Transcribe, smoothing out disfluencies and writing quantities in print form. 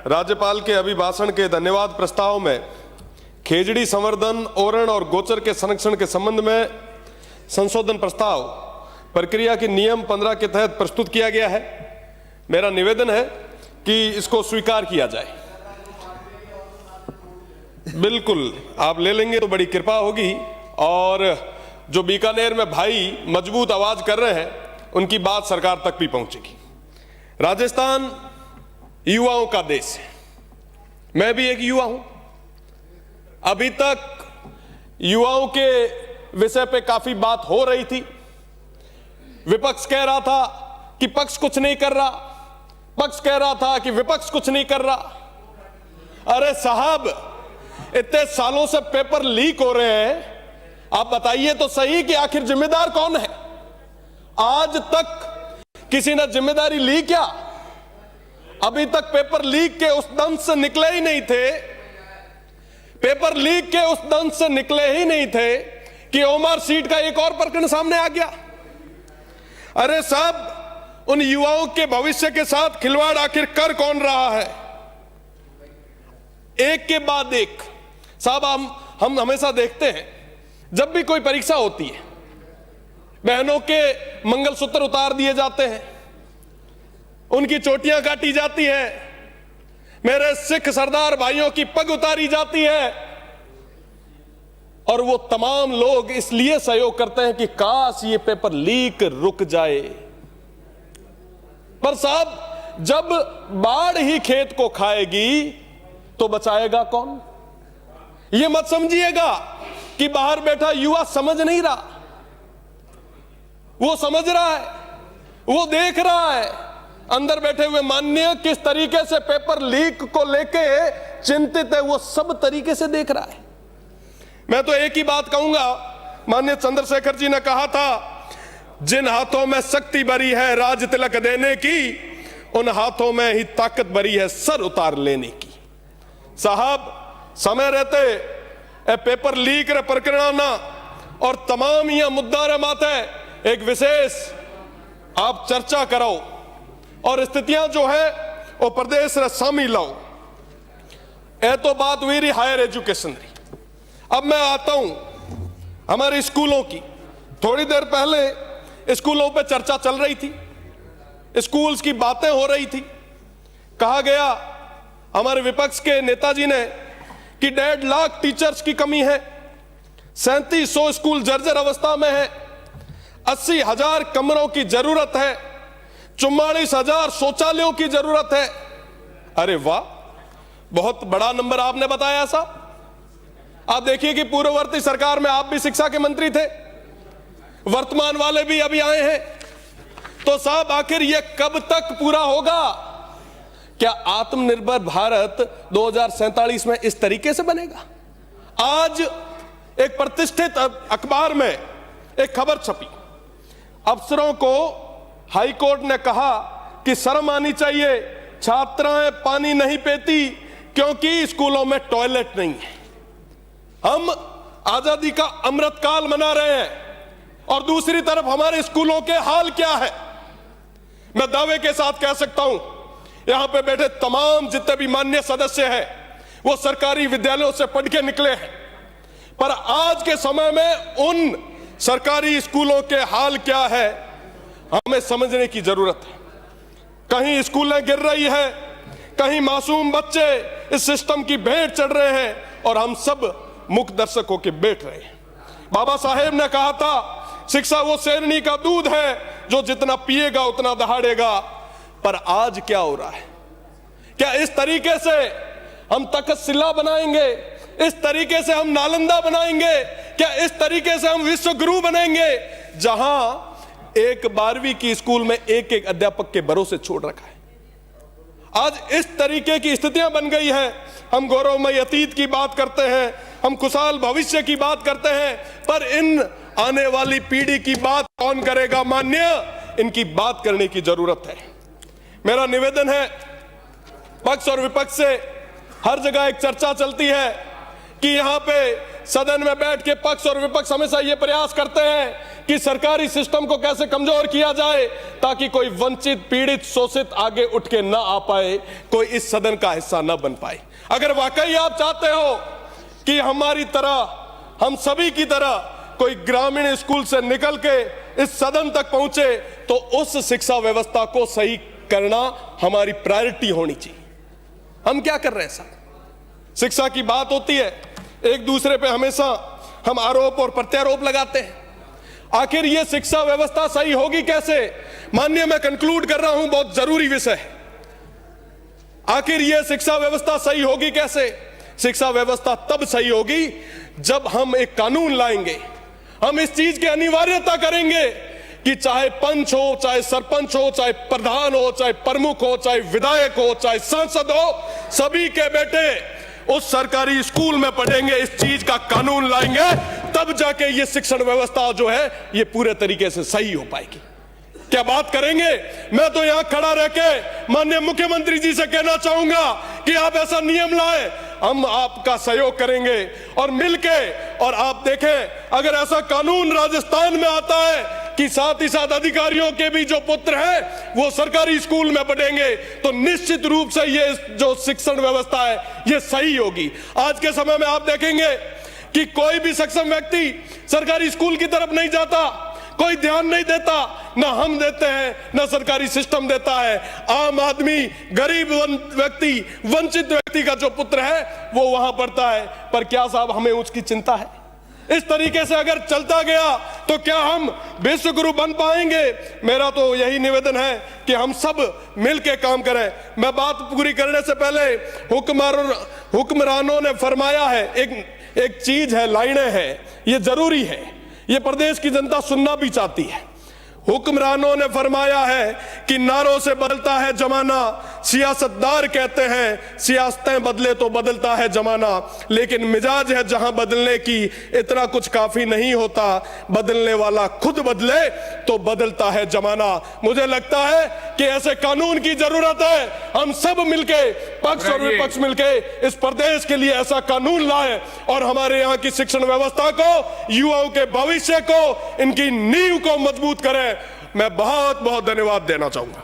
राज्यपाल के अभिभाषण के धन्यवाद प्रस्ताव में खेजड़ी संवर्धन, ओरण और गोचर के संरक्षण के संबंध में संशोधन प्रस्ताव प्रक्रिया के नियम 15 के तहत प्रस्तुत किया गया है। मेरा निवेदन है कि इसको स्वीकार किया जाए। बिल्कुल, आप ले लेंगे तो बड़ी कृपा होगी। और जो बीकानेर में भाई मजबूत आवाज कर रहे हैं, उनकी बात सरकार तक भी पहुंचेगी। राजस्थान युवाओं का देश है। मैं भी एक युवा हूं। अभी तक युवाओं के विषय पे काफी बात हो रही थी। विपक्ष कह रहा था कि पक्ष कुछ नहीं कर रहा, पक्ष कह रहा था कि विपक्ष कुछ नहीं कर रहा। अरे साहब, इतने सालों से पेपर लीक हो रहे हैं, आप बताइए तो सही कि आखिर जिम्मेदार कौन है? आज तक किसी ने जिम्मेदारी ली क्या? अभी तक पेपर लीक के उस दंश से निकले ही नहीं थे। पेपर लीक के उस दंश से निकले ही नहीं थे कि ओमर सीट का एक और प्रकरण सामने आ गया। अरे साहब, उन युवाओं के भविष्य के साथ खिलवाड़ आखिर कर कौन रहा है? एक के बाद एक। साहब, हम हमेशा देखते हैं जब भी कोई परीक्षा होती है, बहनों के मंगलसूत्र उतार दिए जाते हैं, उनकी चोटियां काटी जाती हैं, मेरे सिख सरदार भाइयों की पग उतारी जाती है। और वो तमाम लोग इसलिए सहयोग करते हैं कि काश ये पेपर लीक रुक जाए। पर साहब, जब बाढ़ ही खेत को खाएगी तो बचाएगा कौन? ये मत समझिएगा कि बाहर बैठा युवा समझ नहीं रहा। वो समझ रहा है, वो देख रहा है। अंदर बैठे हुए माननीय किस तरीके से पेपर लीक को लेके चिंतित है, वो सब तरीके से देख रहा है। मैं तो एक ही बात कहूंगा, माननीय चंद्रशेखर जी ने कहा था, जिन हाथों में शक्ति भरी है राज तिलक देने की, उन हाथों में ही ताकत भरी है सर उतार लेने की। साहब, समय रहते पेपर लीक रे प्रकरण ना और तमाम यह मुद्दा रे माते एक विशेष आप चर्चा करो और स्थितियां जो है वो प्रदेश रे शामिल लाओ। ए तो बात हुई रही हायर एजुकेशन री। अब मैं आता हूं हमारे स्कूलों की। थोड़ी देर पहले स्कूलों पे चर्चा चल रही थी, स्कूल्स की बातें हो रही थी। कहा गया हमारे विपक्ष के नेताजी ने कि 1.5 लाख टीचर्स की कमी है, 3700 स्कूल जर्जर अवस्था में है, 80,000 कमरों की जरूरत है, 44,000 शौचालयों की जरूरत है। अरे वाह, बहुत बड़ा नंबर आपने बताया साहब। आप देखिए कि पूर्ववर्ती सरकार में आप भी शिक्षा के मंत्री थे, वर्तमान वाले भी अभी आए हैं। तो साहब, आखिर यह कब तक पूरा होगा? क्या आत्मनिर्भर भारत 2047 में इस तरीके से बनेगा? आज एक प्रतिष्ठित अखबार में एक खबर छपी, अफसरों को हाईकोर्ट ने कहा कि शर्म आनी चाहिए, छात्राएं पानी नहीं पीती क्योंकि स्कूलों में टॉयलेट नहीं है। हम आजादी का अमृतकाल मना रहे हैं और दूसरी तरफ हमारे स्कूलों के हाल क्या है? मैं दावे के साथ कह सकता हूं, यहां पे बैठे तमाम जितने भी माननीय सदस्य हैं वो सरकारी विद्यालयों से पढ़ के निकले हैं। पर आज के समय में उन सरकारी स्कूलों के हाल क्या है हमें समझने की जरूरत है। कहीं स्कूलें गिर रही है, कहीं मासूम बच्चे इस सिस्टम की भेंट चढ़ रहे हैं और हम सब मुख दर्शक होकर बैठ रहे हैं। बाबा साहेब ने कहा था, शिक्षा वो शेरनी का दूध है जो जितना पिएगा उतना दहाड़ेगा। पर आज क्या हो रहा है? क्या इस तरीके से हम तक्षशिला बनाएंगे? इस तरीके से हम नालंदा बनाएंगे? क्या इस तरीके से हम विश्व गुरु बनेंगे जहां एक 12वीं की स्कूल में एक एक अध्यापक के भरोसे छोड़ रखा है? आज इस तरीके की स्थितियां बन गई हैं। हम गौरवमय अतीत की बात करते हैं, हम खुशहाल भविष्य की बात करते हैं, पर इन आने वाली पीढ़ी की बात कौन करेगा? मान्य, इनकी बात करने की जरूरत है। मेरा निवेदन है, पक्ष और विपक्ष से हर जगह एक चर्चा चलती है कि यहां पे सदन में बैठ के पक्ष और विपक्ष हमेशा ये प्रयास करते हैं कि सरकारी सिस्टम को कैसे कमजोर किया जाए ताकि कोई वंचित, पीड़ित, शोषित आगे उठ के ना आ पाए, कोई इस सदन का हिस्सा ना बन पाए। अगर वाकई आप चाहते हो कि हमारी तरह, हम सभी की तरह कोई ग्रामीण स्कूल से निकल के इस सदन तक पहुंचे, तो उस शिक्षा व्यवस्था को सही करना हमारी प्रायोरिटी होनी चाहिए। हम क्या कर रहे हैं साहब? शिक्षा की बात होती है, एक दूसरे पे हमेशा हम आरोप और प्रत्यारोप लगाते हैं। आखिर ये शिक्षा व्यवस्था सही होगी कैसे? माननीय, मैं कंक्लूड कर रहा हूं, बहुत जरूरी विषय है। आखिर ये शिक्षा व्यवस्था सही होगी कैसे? शिक्षा व्यवस्था तब सही होगी जब हम एक कानून लाएंगे, हम इस चीज की अनिवार्यता करेंगे कि चाहे पंच हो, चाहे सरपंच हो, चाहे प्रधान हो, चाहे प्रमुख हो, चाहे विधायक हो, चाहे सांसद हो, सभी के बेटे उस सरकारी स्कूल में पढ़ेंगे। इस चीज का कानून लाएंगे, तब जाके ये शिक्षण व्यवस्था जो है ये पूरे तरीके से सही हो पाएगी। क्या बात करेंगे? मैं तो यहां खड़ा रह के माननीय मुख्यमंत्री जी से कहना चाहूंगा कि आप ऐसा नियम लाए, हम आपका सहयोग करेंगे और मिलके। और आप देखें, अगर ऐसा कानून राजस्थान में आता है कि साथ ही साथ अधिकारियों के भी जो पुत्र हैं वो सरकारी स्कूल में पढ़ेंगे, तो निश्चित रूप से ये जो शिक्षण व्यवस्था है ये सही होगी। आज के समय में आप देखेंगे कि कोई भी सक्षम व्यक्ति सरकारी स्कूल की तरफ नहीं जाता, कोई ध्यान नहीं देता, ना हम देते हैं ना सरकारी सिस्टम देता है। आम आदमी, गरीब व्यक्ति, वंचित व्यक्ति का जो पुत्र है वो वहां पढ़ता है। पर क्या साहब हमें उसकी चिंता है? इस तरीके से अगर चलता गया तो क्या हम विश्व गुरु बन पाएंगे? मेरा तो यही निवेदन है कि हम सब मिलके काम करें। मैं बात पूरी करने से पहले हुक्मरानों ने फरमाया है, एक चीज है, लाइनें हैं, ये जरूरी है, ये प्रदेश की जनता सुनना भी चाहती है। हुक्मरानों ने फरमाया है कि नारों से बदलता है जमाना, सियासतदार कहते हैं सियासतें बदले तो बदलता है जमाना, लेकिन मिजाज है जहां बदलने की इतना कुछ काफी नहीं होता, बदलने वाला खुद बदले तो बदलता है जमाना। मुझे लगता है कि ऐसे कानून की जरूरत है। हम सब मिलके, पक्ष और विपक्ष मिलके इस प्रदेश के लिए ऐसा कानून लाए और हमारे यहाँ की शिक्षण व्यवस्था को, युवाओं के भविष्य को, इनकी नींव को मजबूत करें। मैं बहुत बहुत धन्यवाद देना चाहूंगा।